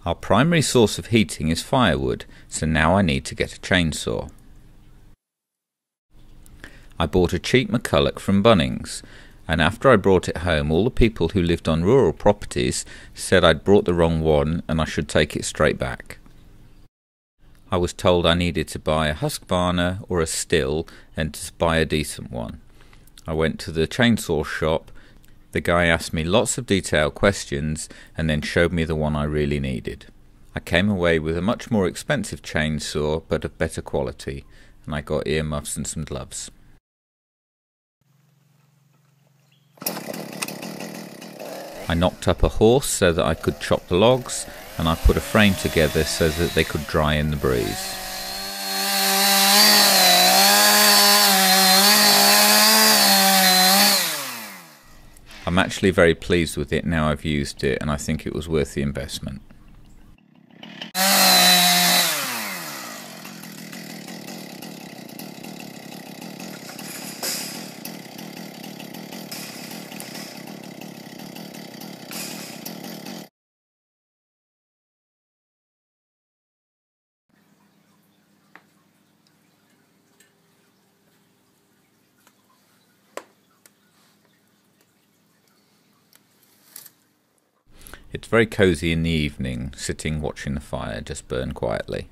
Our primary source of heating is firewood, so now I need to get a chainsaw. I bought a cheap McCulloch from Bunnings, and after I brought it home, all the people who lived on rural properties said I'd brought the wrong one and I should take it straight back. I was told I needed to buy a Husqvarna or a Stihl and to buy a decent one. I went to the chainsaw shop. The guy asked me lots of detailed questions and then showed me the one I really needed. I came away with a much more expensive chainsaw but of better quality, and I got earmuffs and some gloves. I knocked up a horse so that I could chop the logs, and I put a frame together so that they could dry in the breeze. I'm actually very pleased with it now I've used it, and I think it was worth the investment. It's very cosy in the evening, sitting watching the fire just burn quietly.